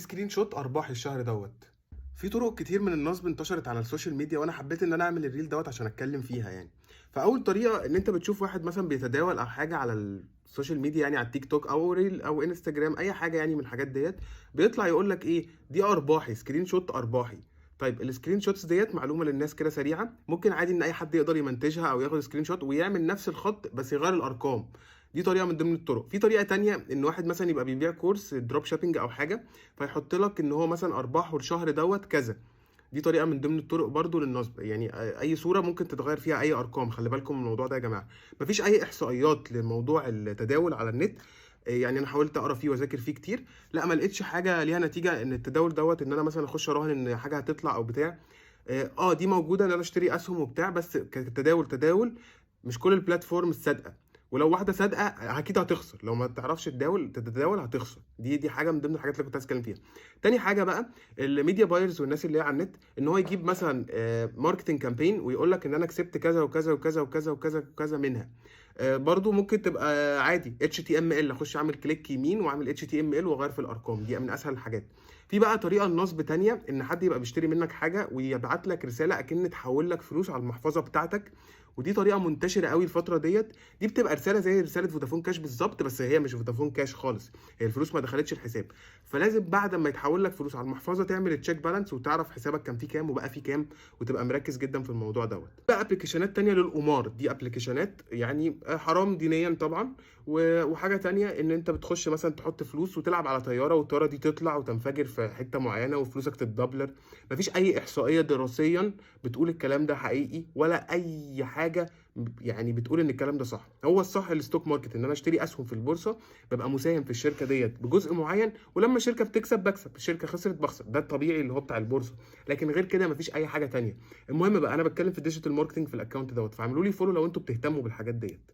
سكرين شوت ارباح الشهر دوت. في طرق كتير من النصب انتشرت على السوشيال ميديا، وانا حبيت ان انا اعمل الريل دوت عشان اتكلم فيها يعني. فاول طريقه ان انت بتشوف واحد مثلا بيتداول او حاجه على السوشيال ميديا، يعني على التيك توك او ريل او انستجرام، اي حاجه يعني من الحاجات ديت، بيطلع يقول لك ايه دي ارباحي، سكرين شوت ارباحي. طيب السكرين شوتس ديت معلومه للناس كده سريعه، ممكن عادي ان اي حد يقدر يمنتجها او ياخد سكرين شوت ويعمل نفس الخط بس يغير الارقام. دي طريقه من ضمن الطرق. في طريقه تانية ان واحد مثلا يبقى بيبيع كورس دروب شوبينج او حاجه، فيحط لك ان هو مثلا ارباحه الشهر دوت كذا. دي طريقه من ضمن الطرق برضو للنصب، يعني اي صوره ممكن تتغير فيها اي ارقام. خلي بالكم من الموضوع ده يا جماعه. مفيش اي احصائيات لموضوع التداول على النت. يعني انا حاولت اقرا فيه واذاكر فيه كتير، لا ما لقيتش حاجه ليها نتيجه ان التداول دوت ان انا مثلا اخش اراهن ان حاجه هتطلع او بتاع. دي موجوده ان انا اشتري اسهم وبتاع، بس كتداول تداول مش كل البلاتفورم صادقه. ولو واحده صادقه اكيد هتخسر، لو ما تعرفش تتداول هتخسر. دي حاجه من ضمن الحاجات اللي كنت عايز اتكلم فيها. تاني حاجه بقى، الميديا بايرز والناس اللي هي على النت، ان هو يجيب مثلا ماركتنج كامبين ويقول لك ان انا كسبت كذا وكذا وكذا وكذا وكذا وكذا منها. برضو ممكن تبقى عادي HTML، اخش اعمل كليك يمين واعمل HTML واغير في الارقام. دي من اسهل الحاجات. في بقى طريقه النصب تانية، ان حد يبقى بيشتري منك حاجه ويبعت لك رساله اكن تحول لك فلوس على المحفظه بتاعتك. ودي طريقه منتشره قوي الفتره ديت. دي بتبقى رساله زي رساله فودافون كاش بالظبط، بس هي مش فودافون كاش خالص. هي الفلوس ما دخلتش الحساب. فلازم بعد ما يتحول لك فلوس على المحفظه تعمل تشيك بالانس وتعرف حسابك كان فيه كام وبقى فيه كام، وتبقى مركز جدا في الموضوع دوت. بقى ابلكيشنات تانية للقمار، دي ابلكيشنات يعني حرام دينيا طبعا. وحاجه تانية ان انت بتخش مثلا تحط فلوس وتلعب على طياره، والطياره دي تطلع وتنفجر في حته معينه وفلوسك تتدبلر. مفيش اي احصائيه دراسيا بتقول الكلام ده حقيقي، ولا اي حاجه يعني بتقول ان الكلام ده صح. هو الصح الستوك ماركت، ان انا اشتري اسهم في البورصه، ببقى مساهم في الشركه ديت بجزء معين، ولما الشركه بتكسب بكسب، الشركه خسرت بخسر. ده الطبيعي اللي هو بتاع البورصه. لكن غير كده مفيش اي حاجه تانية. المهم بقى، انا بتكلم في الديجيتال ماركتنج في الاكونت دوت، فاعملوا لي فولو لو انتوا بتهتموا بالحاجات ديت.